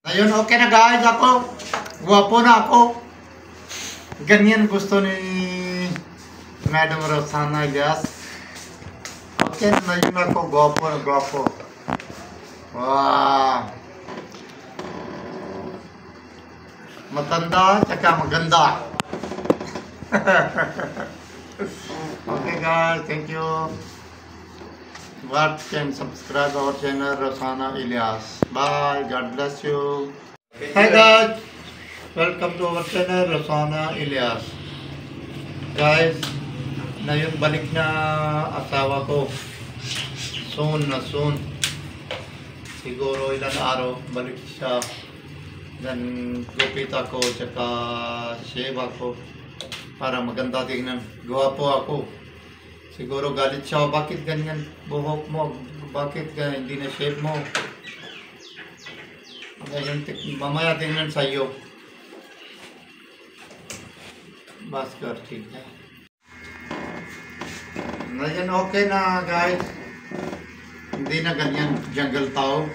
Ayun, okay na guys ako. Guwapo na ako. Ganyan gusto ni Madam Rosana Ilyas. Okay na yun ako. Guwapo na guwapo. Wow. Matanda tsaka maganda. Okay guys, thank you. Watch and subscribe our channel Rosana Ilyas. Bye. God bless you. Hi guys. Welcome to our channel Rosana Ilyas. Guys, na yung balik na asawa ko. Soon na soon. Siguro ilang araw balik siya. Then gupit ako tsaka shave ako para maganda tingnan. Gwapo ako. Siguro galit siya, bakit ganyan buhok mo? Bakit hindi na shape mo? Ngayon, mamaya tingnan sa'yo. Baskar, ठीक है. Ngayon okay na guys. Hindi na ganyan jungle tao.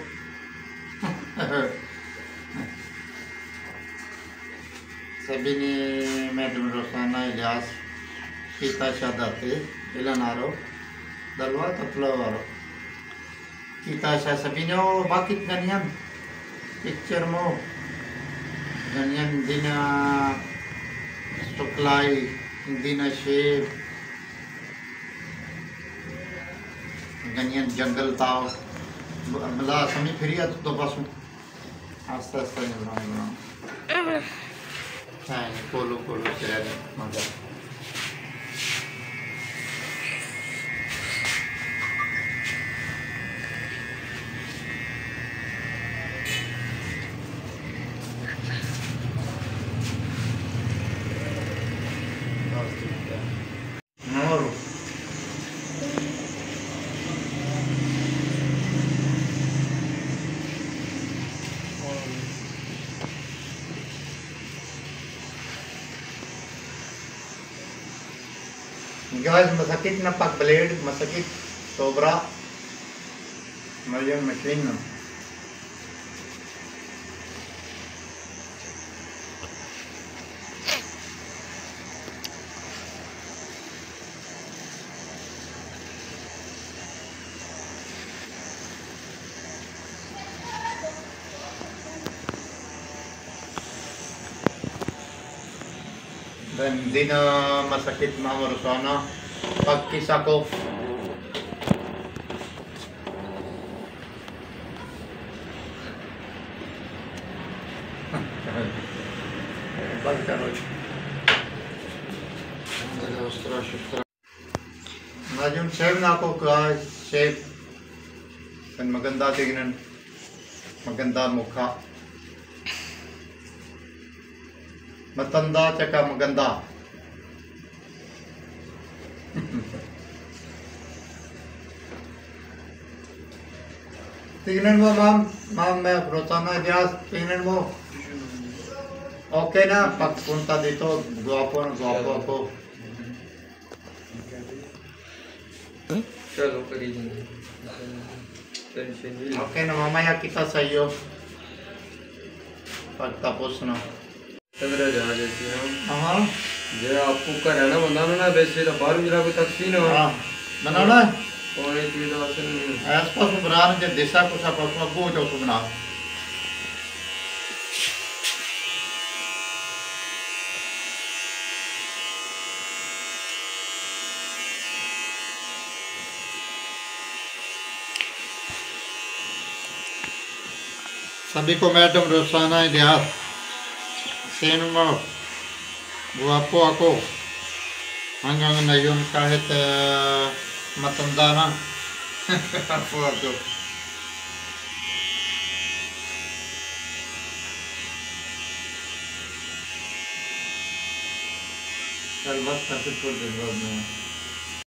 Sabi ni Madam Rosana Ilyas, kita siya dati. Ilan araw? 2, 3 araw. Kita siya, sabi niya, oh, bakit ganyan? Picture mo. Ganyan, hindi na suklay, hindi na shave. Ganyan, jungle tao. Mala, sami firiya to basu. Asta yun lang. Ay, polo sila. Maganda. Guys, masakit na pag-blade, masakit sobra. Ngayon machine na. Dan hindi na masakit mga Rosana pagkisa ko. Ngayon shave na ako guys, shave. Dan maganda tingnan, maganda mukha. Matanda tsaka maganda. Tingnan mo ma'am Rosana Ilyas, tingnan mo. Okay na, pagpunta dito, gwapo na gwapo ako. Okay na, mamaya kita sa iyo. Pagtapos na. हाँ जे आपको का रहना बनाना ना वैसे तो बाहर जरा कोई तकसीन हो हाँ बनाना और ये चीज आसन आसपास बनाना जब देशा को सब अपना वो जो बना सभी को madam Rosana Elias Sino guwapo ako hanggang ngayon kahit matanda na. Guwapo ako. Kalbat kasi po din